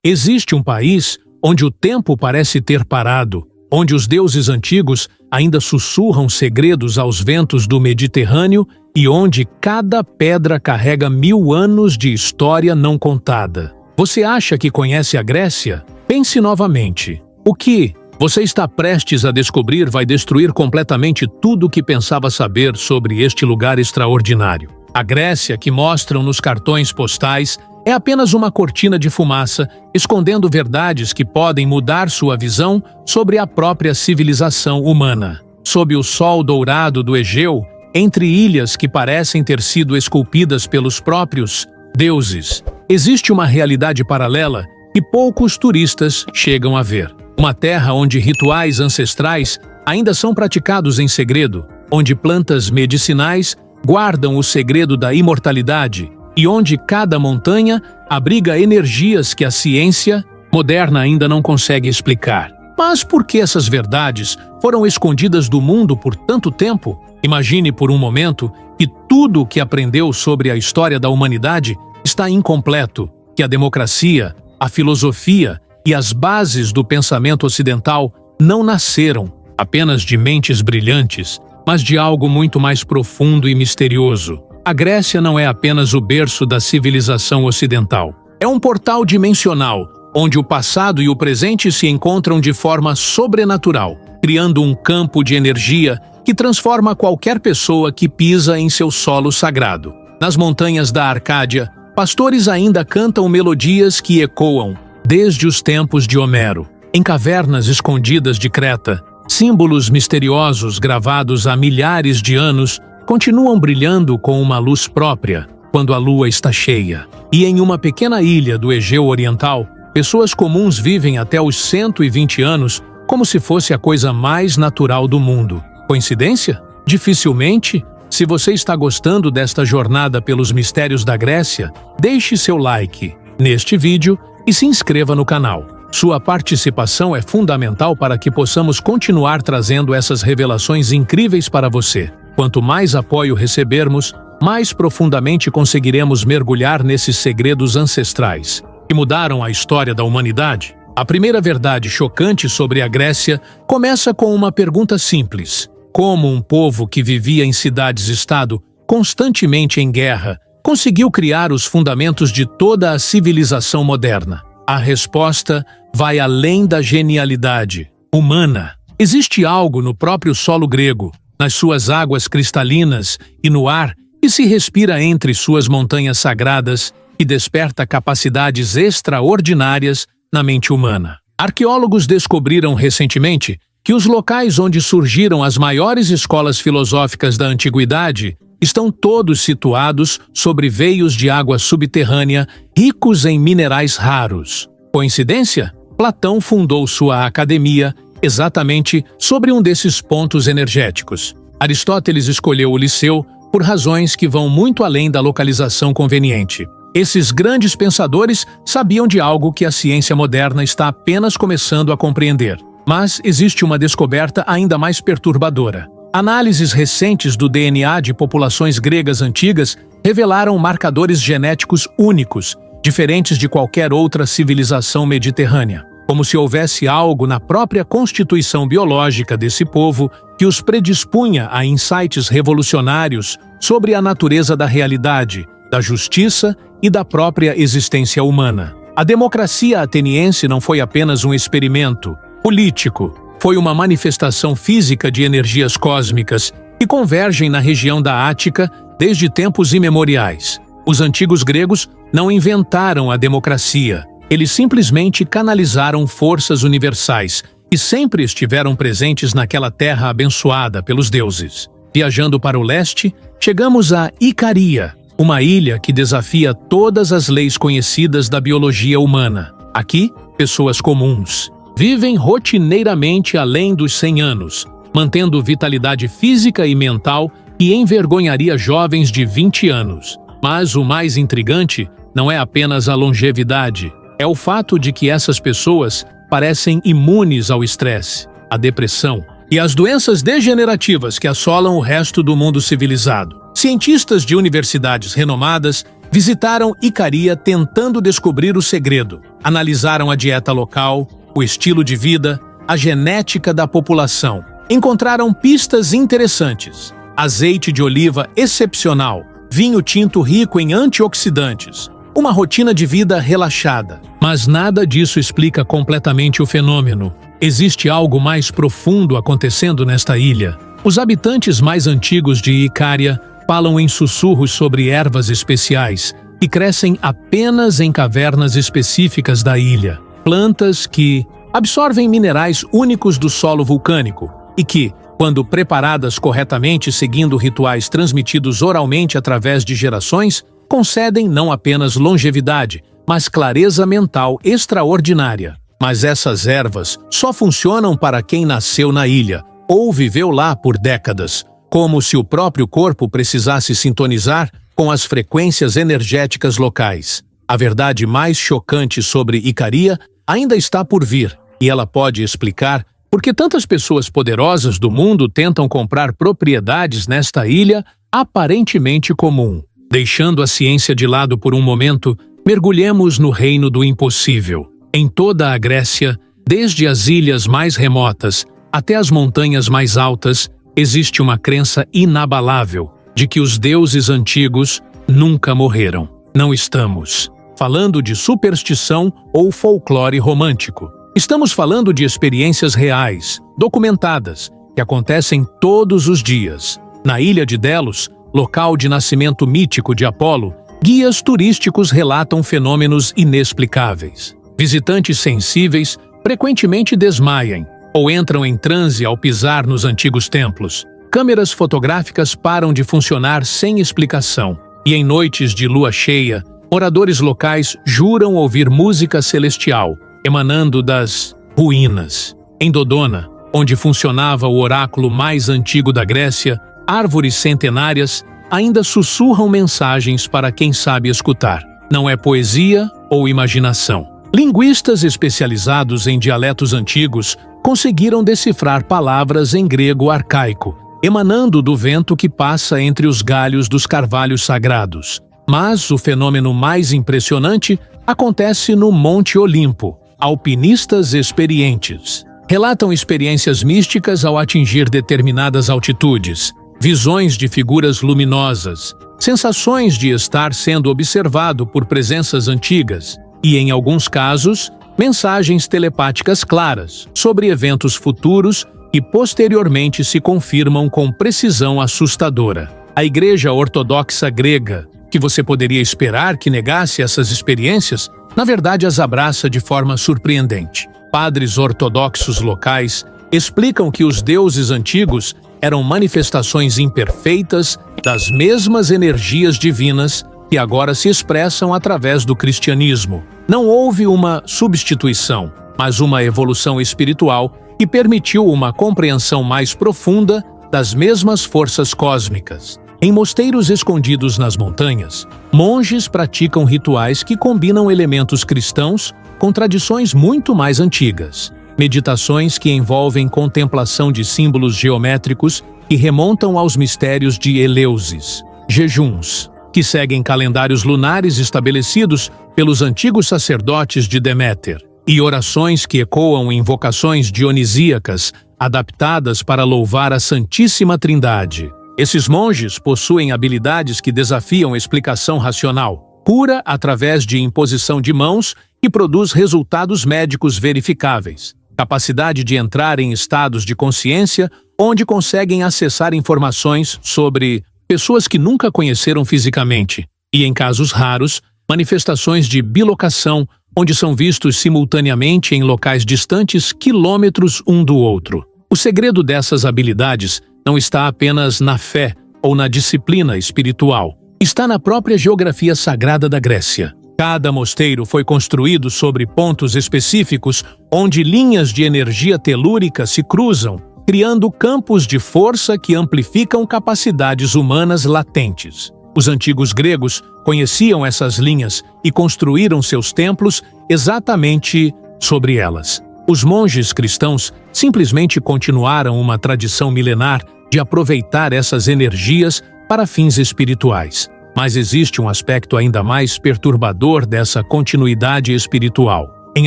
Existe um país onde o tempo parece ter parado, onde os deuses antigos ainda sussurram segredos aos ventos do Mediterrâneo e onde cada pedra carrega 1000 anos de história não contada. Você acha que conhece a Grécia? Pense novamente. O que você está prestes a descobrir vai destruir completamente tudo o que pensava saber sobre este lugar extraordinário. A Grécia que mostram nos cartões postais é apenas uma cortina de fumaça, escondendo verdades que podem mudar sua visão sobre a própria civilização humana. Sob o sol dourado do Egeu, entre ilhas que parecem ter sido esculpidas pelos próprios deuses, existe uma realidade paralela que poucos turistas chegam a ver. Uma terra onde rituais ancestrais ainda são praticados em segredo, onde plantas medicinais guardam o segredo da imortalidade e onde cada montanha abriga energias que a ciência moderna ainda não consegue explicar. Mas por que essas verdades foram escondidas do mundo por tanto tempo? Imagine por um momento que tudo o que aprendeu sobre a história da humanidade está incompleto, que a democracia, a filosofia e as bases do pensamento ocidental não nasceram apenas de mentes brilhantes, mas de algo muito mais profundo e misterioso. A Grécia não é apenas o berço da civilização ocidental. É um portal dimensional, onde o passado e o presente se encontram de forma sobrenatural, criando um campo de energia que transforma qualquer pessoa que pisa em seu solo sagrado. Nas montanhas da Arcádia, pastores ainda cantam melodias que ecoam desde os tempos de Homero. Em cavernas escondidas de Creta, símbolos misteriosos gravados há milhares de anos continuam brilhando com uma luz própria quando a lua está cheia. E em uma pequena ilha do Egeu Oriental, pessoas comuns vivem até os 120 anos como se fosse a coisa mais natural do mundo. Coincidência? Dificilmente. Se você está gostando desta jornada pelos mistérios da Grécia, deixe seu like neste vídeo e se inscreva no canal. Sua participação é fundamental para que possamos continuar trazendo essas revelações incríveis para você. Quanto mais apoio recebermos, mais profundamente conseguiremos mergulhar nesses segredos ancestrais que mudaram a história da humanidade. A primeira verdade chocante sobre a Grécia começa com uma pergunta simples: como um povo que vivia em cidades-estado, constantemente em guerra, conseguiu criar os fundamentos de toda a civilização moderna? A resposta vai além da genialidade humana. Existe algo no próprio solo grego, nas suas águas cristalinas e no ar que se respira entre suas montanhas sagradas e desperta capacidades extraordinárias na mente humana. Arqueólogos descobriram recentemente que os locais onde surgiram as maiores escolas filosóficas da antiguidade estão todos situados sobre veios de água subterrânea ricos em minerais raros. Coincidência? Platão fundou sua academia exatamente sobre um desses pontos energéticos. Aristóteles escolheu o Liceu por razões que vão muito além da localização conveniente. Esses grandes pensadores sabiam de algo que a ciência moderna está apenas começando a compreender. Mas existe uma descoberta ainda mais perturbadora. Análises recentes do DNA de populações gregas antigas revelaram marcadores genéticos únicos, diferentes de qualquer outra civilização mediterrânea. Como se houvesse algo na própria constituição biológica desse povo que os predispunha a insights revolucionários sobre a natureza da realidade, da justiça e da própria existência humana. A democracia ateniense não foi apenas um experimento político, foi uma manifestação física de energias cósmicas que convergem na região da Ática desde tempos imemoriais. Os antigos gregos não inventaram a democracia, eles simplesmente canalizaram forças universais que sempre estiveram presentes naquela terra abençoada pelos deuses. Viajando para o leste, chegamos a Icaria, uma ilha que desafia todas as leis conhecidas da biologia humana. Aqui, pessoas comuns vivem rotineiramente além dos 100 anos, mantendo vitalidade física e mental que envergonharia jovens de 20 anos. Mas o mais intrigante não é apenas a longevidade, é o fato de que essas pessoas parecem imunes ao estresse, à depressão e às doenças degenerativas que assolam o resto do mundo civilizado. Cientistas de universidades renomadas Visitaram Icaria tentando descobrir o segredo. Analisaram a dieta local, o estilo de vida, a genética da população. Encontraram pistas interessantes: azeite de oliva excepcional, vinho tinto rico em antioxidantes, uma rotina de vida relaxada. Mas nada disso explica completamente o fenômeno. Existe algo mais profundo acontecendo nesta ilha. Os habitantes mais antigos de Icária falam em sussurros sobre ervas especiais que crescem apenas em cavernas específicas da ilha. Plantas que absorvem minerais únicos do solo vulcânico e que, quando preparadas corretamente seguindo rituais transmitidos oralmente através de gerações, concedem não apenas longevidade, mas clareza mental extraordinária. Mas essas ervas só funcionam para quem nasceu na ilha ou viveu lá por décadas, como se o próprio corpo precisasse sintonizar com as frequências energéticas locais. A verdade mais chocante sobre Icaria ainda está por vir, e ela pode explicar por que tantas pessoas poderosas do mundo tentam comprar propriedades nesta ilha aparentemente comum. Deixando a ciência de lado por um momento, mergulhemos no reino do impossível. Em toda a Grécia, desde as ilhas mais remotas até as montanhas mais altas, existe uma crença inabalável de que os deuses antigos nunca morreram. Não estamos falando de superstição ou folclore romântico. Estamos falando de experiências reais, documentadas, que acontecem todos os dias. Na ilha de Delos, local de nascimento mítico de Apolo, guias turísticos relatam fenômenos inexplicáveis. Visitantes sensíveis frequentemente desmaiam ou entram em transe ao pisar nos antigos templos. Câmeras fotográficas param de funcionar sem explicação, e em noites de lua cheia, moradores locais juram ouvir música celestial, emanando das ruínas. Em Dodona, onde funcionava o oráculo mais antigo da Grécia, árvores centenárias ainda sussurram mensagens para quem sabe escutar. Não é poesia ou imaginação. Linguistas especializados em dialetos antigos conseguiram decifrar palavras em grego arcaico, emanando do vento que passa entre os galhos dos carvalhos sagrados. Mas o fenômeno mais impressionante acontece no Monte Olimpo. Alpinistas experientes relatam experiências místicas ao atingir determinadas altitudes, visões de figuras luminosas, sensações de estar sendo observado por presenças antigas e, em alguns casos, mensagens telepáticas claras sobre eventos futuros que posteriormente se confirmam com precisão assustadora. A Igreja Ortodoxa Grega, que você poderia esperar que negasse essas experiências, na verdade as abraça de forma surpreendente. Padres ortodoxos locais explicam que os deuses antigos eram manifestações imperfeitas das mesmas energias divinas que agora se expressam através do cristianismo. Não houve uma substituição, mas uma evolução espiritual que permitiu uma compreensão mais profunda das mesmas forças cósmicas. Em mosteiros escondidos nas montanhas, monges praticam rituais que combinam elementos cristãos com tradições muito mais antigas. Meditações que envolvem contemplação de símbolos geométricos que remontam aos mistérios de Eleusis. Jejuns, que seguem calendários lunares estabelecidos pelos antigos sacerdotes de Deméter. E orações que ecoam invocações dionisíacas adaptadas para louvar a Santíssima Trindade. Esses monges possuem habilidades que desafiam a explicação racional. Cura através de imposição de mãos que produz resultados médicos verificáveis. Capacidade de entrar em estados de consciência onde conseguem acessar informações sobre pessoas que nunca conheceram fisicamente. E, em casos raros, manifestações de bilocação, onde são vistos simultaneamente em locais distantes quilômetros um do outro. O segredo dessas habilidades não está apenas na fé ou na disciplina espiritual. Está na própria geografia sagrada da Grécia. Cada mosteiro foi construído sobre pontos específicos onde linhas de energia telúrica se cruzam, criando campos de força que amplificam capacidades humanas latentes. Os antigos gregos conheciam essas linhas e construíram seus templos exatamente sobre elas. Os monges cristãos simplesmente continuaram uma tradição milenar de aproveitar essas energias para fins espirituais. Mas existe um aspecto ainda mais perturbador dessa continuidade espiritual. Em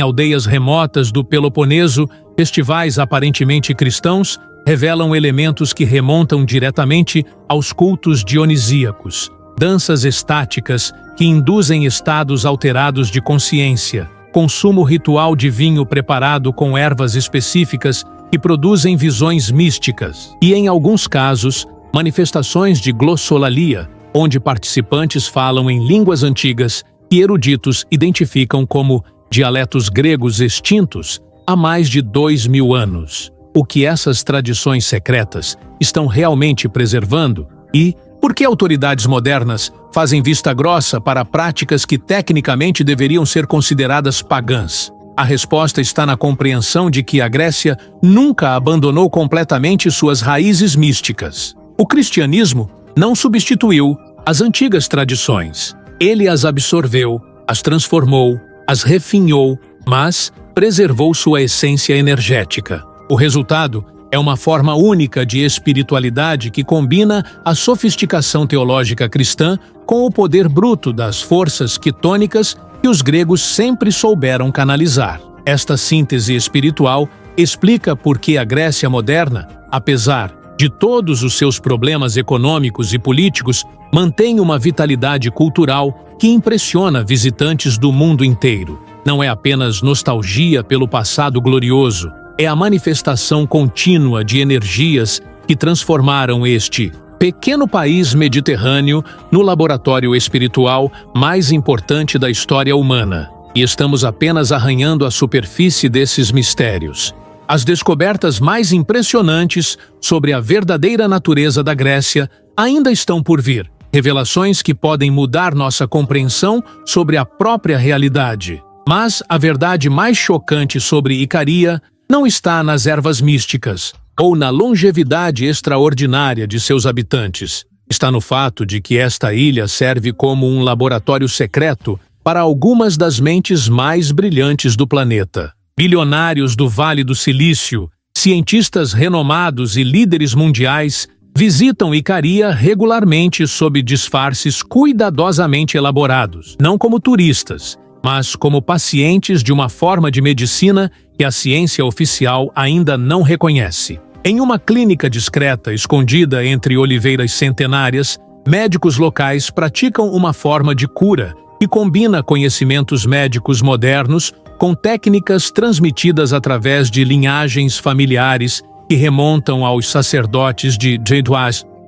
aldeias remotas do Peloponeso, festivais aparentemente cristãos revelam elementos que remontam diretamente aos cultos dionisíacos, danças estáticas que induzem estados alterados de consciência, consumo ritual de vinho preparado com ervas específicas que produzem visões místicas e, em alguns casos, manifestações de glossolalia, onde participantes falam em línguas antigas que eruditos identificam como dialetos gregos extintos há mais de 2000 anos. O que essas tradições secretas estão realmente preservando e por que autoridades modernas fazem vista grossa para práticas que tecnicamente deveriam ser consideradas pagãs? A resposta está na compreensão de que a Grécia nunca abandonou completamente suas raízes místicas. O cristianismo não substituiu as antigas tradições. Ele as absorveu, as transformou, as refinhou, mas preservou sua essência energética. O resultado é uma forma única de espiritualidade que combina a sofisticação teológica cristã com o poder bruto das forças quitônicas que os gregos sempre souberam canalizar. Esta síntese espiritual explica por que a Grécia moderna, apesar de todos os seus problemas econômicos e políticos, mantém uma vitalidade cultural que impressiona visitantes do mundo inteiro. Não é apenas nostalgia pelo passado glorioso, é a manifestação contínua de energias que transformaram este pequeno país mediterrâneo no laboratório espiritual mais importante da história humana. E estamos apenas arranhando a superfície desses mistérios. As descobertas mais impressionantes sobre a verdadeira natureza da Grécia ainda estão por vir. Revelações que podem mudar nossa compreensão sobre a própria realidade. Mas a verdade mais chocante sobre Icaria não está nas ervas místicas ou na longevidade extraordinária de seus habitantes. Está no fato de que esta ilha serve como um laboratório secreto para algumas das mentes mais brilhantes do planeta. Bilionários do Vale do Silício, cientistas renomados e líderes mundiais visitam Icaria regularmente sob disfarces cuidadosamente elaborados, não como turistas, mas como pacientes de uma forma de medicina que a ciência oficial ainda não reconhece. Em uma clínica discreta escondida entre oliveiras centenárias, médicos locais praticam uma forma de cura que combina conhecimentos médicos modernos com técnicas transmitidas através de linhagens familiares que remontam aos sacerdotes de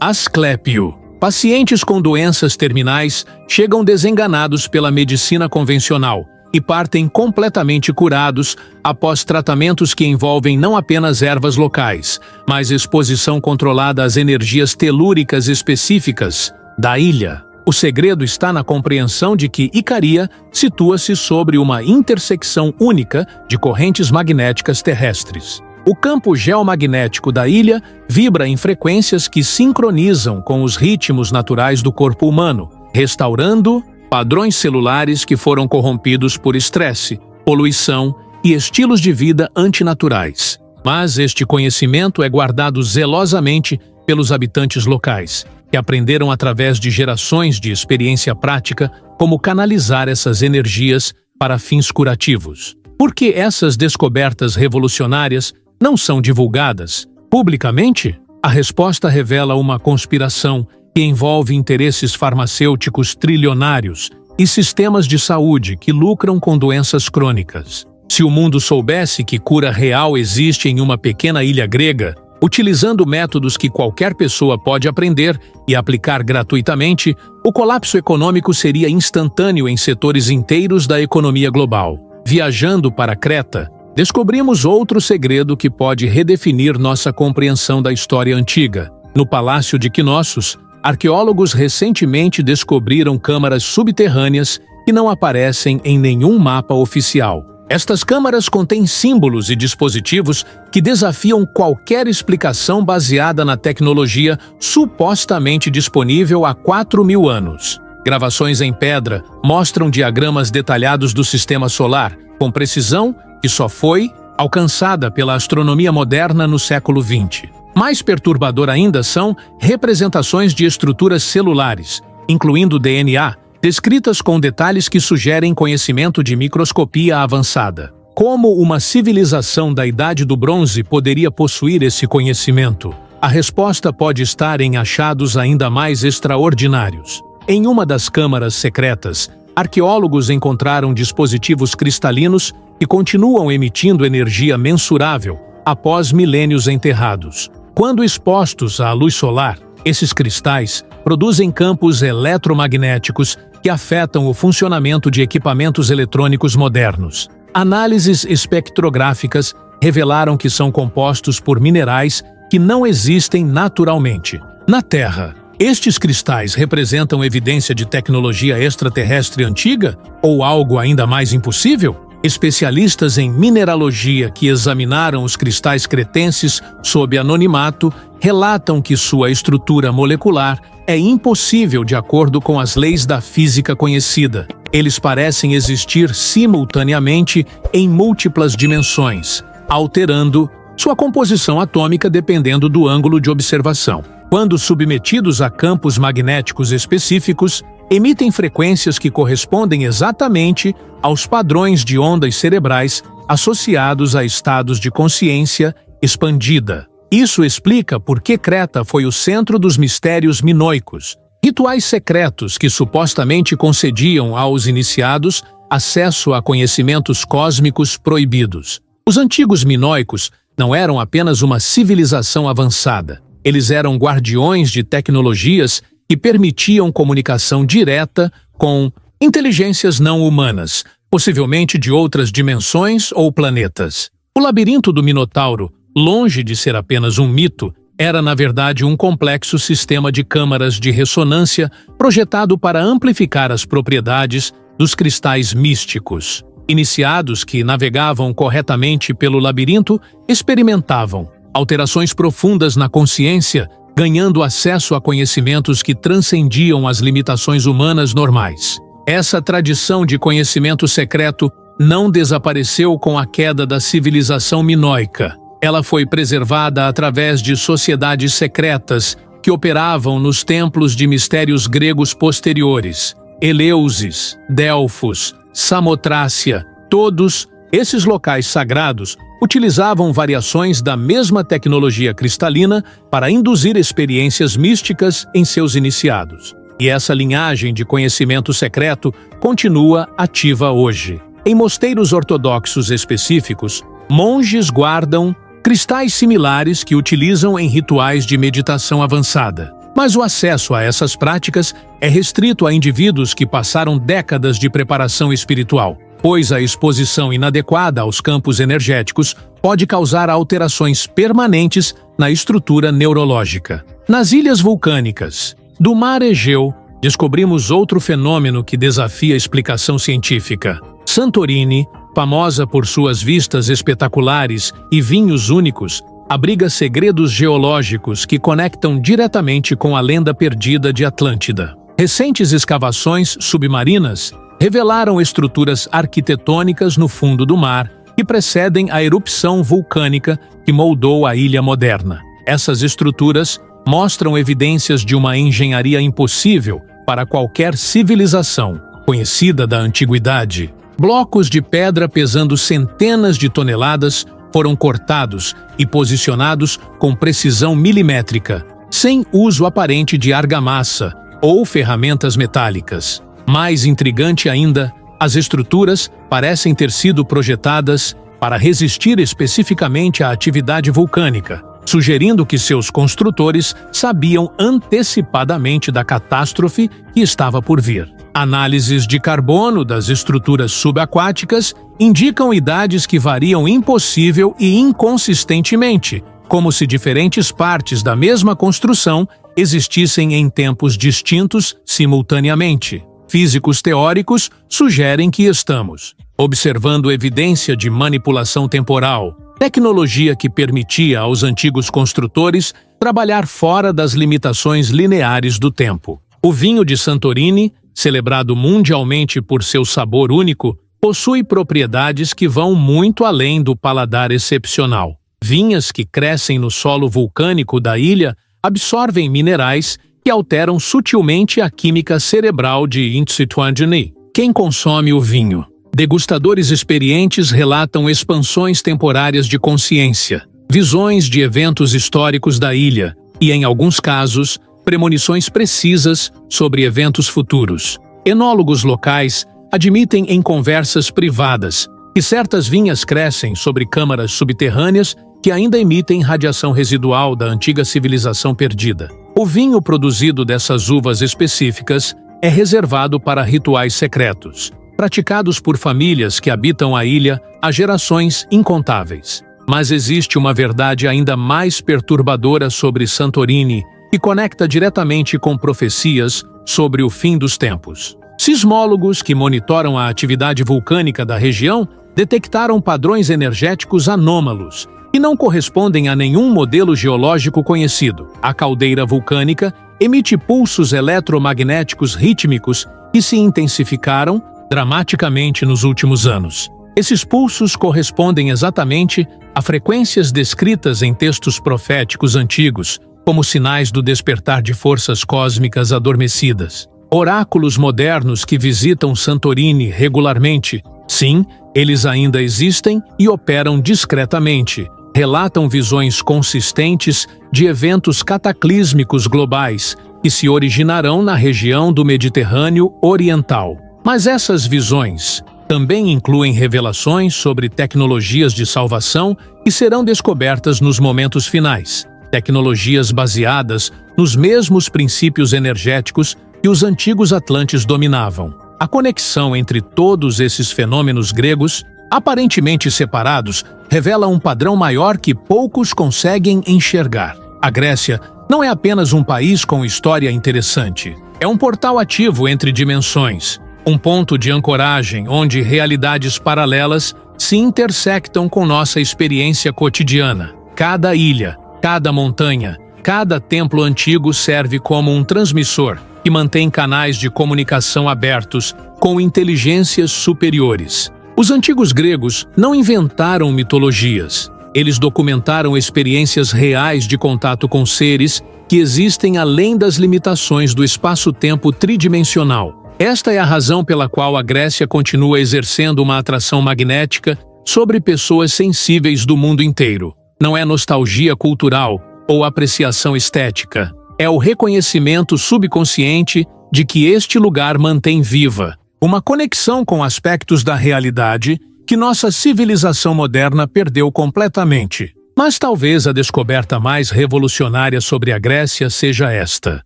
Asclépio. Pacientes com doenças terminais chegam desenganados pela medicina convencional e partem completamente curados após tratamentos que envolvem não apenas ervas locais, mas exposição controlada às energias telúricas específicas da ilha. O segredo está na compreensão de que Icaria situa-se sobre uma intersecção única de correntes magnéticas terrestres. O campo geomagnético da ilha vibra em frequências que sincronizam com os ritmos naturais do corpo humano, restaurando padrões celulares que foram corrompidos por estresse, poluição e estilos de vida antinaturais. Mas este conhecimento é guardado zelosamente pelos habitantes locais, que aprenderam através de gerações de experiência prática como canalizar essas energias para fins curativos. Por que essas descobertas revolucionárias não são divulgadas publicamente? A resposta revela uma conspiração que envolve interesses farmacêuticos trilionários e sistemas de saúde que lucram com doenças crônicas. Se o mundo soubesse que cura real existe em uma pequena ilha grega, utilizando métodos que qualquer pessoa pode aprender e aplicar gratuitamente, o colapso econômico seria instantâneo em setores inteiros da economia global. Viajando para Creta, descobrimos outro segredo que pode redefinir nossa compreensão da história antiga. No Palácio de Knossos, arqueólogos recentemente descobriram câmaras subterrâneas que não aparecem em nenhum mapa oficial. Estas câmaras contêm símbolos e dispositivos que desafiam qualquer explicação baseada na tecnologia supostamente disponível há 4.000 anos. Gravações em pedra mostram diagramas detalhados do sistema solar, com precisão que só foi alcançada pela astronomia moderna no século XX. Mais perturbador ainda são representações de estruturas celulares, incluindo DNA, descritas com detalhes que sugerem conhecimento de microscopia avançada. Como uma civilização da Idade do Bronze poderia possuir esse conhecimento? A resposta pode estar em achados ainda mais extraordinários. Em uma das câmaras secretas, arqueólogos encontraram dispositivos cristalinos que continuam emitindo energia mensurável após milênios enterrados. Quando expostos à luz solar, esses cristais produzem campos eletromagnéticos que afetam o funcionamento de equipamentos eletrônicos modernos. Análises espectrográficas revelaram que são compostos por minerais que não existem naturalmente na Terra. Estes cristais representam evidência de tecnologia extraterrestre antiga ou algo ainda mais impossível? Especialistas em mineralogia que examinaram os cristais cretenses sob anonimato relatam que sua estrutura molecular é impossível de acordo com as leis da física conhecida. Eles parecem existir simultaneamente em múltiplas dimensões, alterando sua composição atômica dependendo do ângulo de observação. Quando submetidos a campos magnéticos específicos, emitem frequências que correspondem exatamente aos padrões de ondas cerebrais associados a estados de consciência expandida. Isso explica por que Creta foi o centro dos mistérios minoicos, rituais secretos que supostamente concediam aos iniciados acesso a conhecimentos cósmicos proibidos. Os antigos minoicos não eram apenas uma civilização avançada. Eles eram guardiões de tecnologias que permitiam comunicação direta com inteligências não humanas, possivelmente de outras dimensões ou planetas. O labirinto do Minotauro, longe de ser apenas um mito, era na verdade um complexo sistema de câmaras de ressonância projetado para amplificar as propriedades dos cristais místicos. Iniciados que navegavam corretamente pelo labirinto experimentavam alterações profundas na consciência, ganhando acesso a conhecimentos que transcendiam as limitações humanas normais. Essa tradição de conhecimento secreto não desapareceu com a queda da civilização minoica. Ela foi preservada através de sociedades secretas que operavam nos templos de mistérios gregos posteriores. Eleusis, Delfos, Samotrácia, todos esses locais sagrados utilizavam variações da mesma tecnologia cristalina para induzir experiências místicas em seus iniciados. E essa linhagem de conhecimento secreto continua ativa hoje. Em mosteiros ortodoxos específicos, monges guardam cristais similares que utilizam em rituais de meditação avançada. Mas o acesso a essas práticas é restrito a indivíduos que passaram décadas de preparação espiritual, pois a exposição inadequada aos campos energéticos pode causar alterações permanentes na estrutura neurológica. Nas ilhas vulcânicas do Mar Egeu, descobrimos outro fenômeno que desafia a explicação científica. Santorini, famosa por suas vistas espetaculares e vinhos únicos, abriga segredos geológicos que conectam diretamente com a lenda perdida de Atlântida. Recentes escavações submarinas revelaram estruturas arquitetônicas no fundo do mar que precedem a erupção vulcânica que moldou a ilha moderna. Essas estruturas mostram evidências de uma engenharia impossível para qualquer civilização conhecida da antiguidade. Blocos de pedra pesando centenas de toneladas foram cortados e posicionados com precisão milimétrica, sem uso aparente de argamassa ou ferramentas metálicas. Mais intrigante ainda, as estruturas parecem ter sido projetadas para resistir especificamente à atividade vulcânica, sugerindo que seus construtores sabiam antecipadamente da catástrofe que estava por vir. Análises de carbono das estruturas subaquáticas indicam idades que variam impossível e inconsistentemente, como se diferentes partes da mesma construção existissem em tempos distintos simultaneamente. Físicos teóricos sugerem que estamos observando evidência de manipulação temporal, tecnologia que permitia aos antigos construtores trabalhar fora das limitações lineares do tempo. O vinho de Santorini, celebrado mundialmente por seu sabor único, possui propriedades que vão muito além do paladar excepcional. Vinhas que crescem no solo vulcânico da ilha absorvem minerais que alteram sutilmente a química cerebral de Intsutuanjani. Quem consome o vinho? Degustadores experientes relatam expansões temporárias de consciência, visões de eventos históricos da ilha e, em alguns casos, premonições precisas sobre eventos futuros. Enólogos locais admitem em conversas privadas que certas vinhas crescem sobre câmaras subterrâneas que ainda emitem radiação residual da antiga civilização perdida. O vinho produzido dessas uvas específicas é reservado para rituais secretos, praticados por famílias que habitam a ilha há gerações incontáveis. Mas existe uma verdade ainda mais perturbadora sobre Santorini que conecta diretamente com profecias sobre o fim dos tempos. Sismólogos que monitoram a atividade vulcânica da região detectaram padrões energéticos anômalos que não correspondem a nenhum modelo geológico conhecido. A caldeira vulcânica emite pulsos eletromagnéticos rítmicos que se intensificaram dramaticamente nos últimos anos. Esses pulsos correspondem exatamente a frequências descritas em textos proféticos antigos, como sinais do despertar de forças cósmicas adormecidas. Oráculos modernos que visitam Santorini regularmente, sim, eles ainda existem e operam discretamente, relatam visões consistentes de eventos cataclísmicos globais que se originarão na região do Mediterrâneo Oriental. Mas essas visões também incluem revelações sobre tecnologias de salvação que serão descobertas nos momentos finais, tecnologias baseadas nos mesmos princípios energéticos que os antigos Atlantes dominavam. A conexão entre todos esses fenômenos gregos, aparentemente separados, revela um padrão maior que poucos conseguem enxergar. A Grécia não é apenas um país com história interessante. É um portal ativo entre dimensões, um ponto de ancoragem onde realidades paralelas se intersectam com nossa experiência cotidiana. Cada ilha, cada montanha, cada templo antigo serve como um transmissor que mantém canais de comunicação abertos com inteligências superiores. Os antigos gregos não inventaram mitologias. Eles documentaram experiências reais de contato com seres que existem além das limitações do espaço-tempo tridimensional. Esta é a razão pela qual a Grécia continua exercendo uma atração magnética sobre pessoas sensíveis do mundo inteiro. Não é nostalgia cultural ou apreciação estética. É o reconhecimento subconsciente de que este lugar mantém viva uma conexão com aspectos da realidade que nossa civilização moderna perdeu completamente. Mas talvez a descoberta mais revolucionária sobre a Grécia seja esta.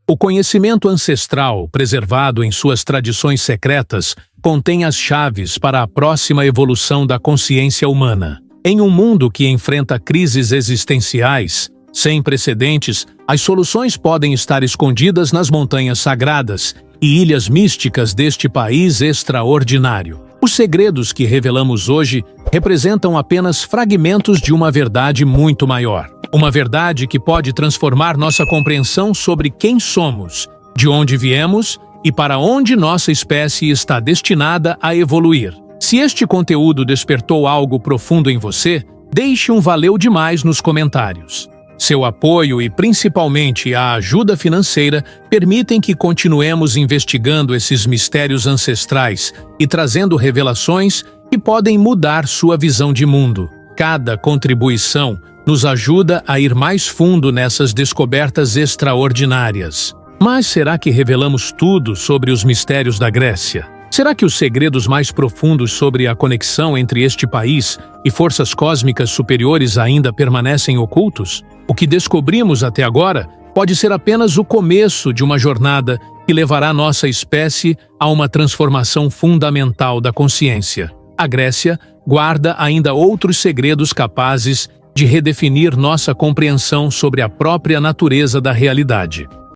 O conhecimento ancestral, preservado em suas tradições secretas, contém as chaves para a próxima evolução da consciência humana. Em um mundo que enfrenta crises existenciais sem precedentes, as soluções podem estar escondidas nas montanhas sagradas e ilhas místicas deste país extraordinário. Os segredos que revelamos hoje representam apenas fragmentos de uma verdade muito maior. Uma verdade que pode transformar nossa compreensão sobre quem somos, de onde viemos e para onde nossa espécie está destinada a evoluir. Se este conteúdo despertou algo profundo em você, deixe um valeu demais nos comentários. Seu apoio e, principalmente, a ajuda financeira permitem que continuemos investigando esses mistérios ancestrais e trazendo revelações que podem mudar sua visão de mundo. Cada contribuição nos ajuda a ir mais fundo nessas descobertas extraordinárias. Mas será que revelamos tudo sobre os mistérios da Grécia? Será que os segredos mais profundos sobre a conexão entre este país e forças cósmicas superiores ainda permanecem ocultos? O que descobrimos até agora pode ser apenas o começo de uma jornada que levará nossa espécie a uma transformação fundamental da consciência. A Grécia guarda ainda outros segredos capazes de redefinir nossa compreensão sobre a própria natureza da realidade.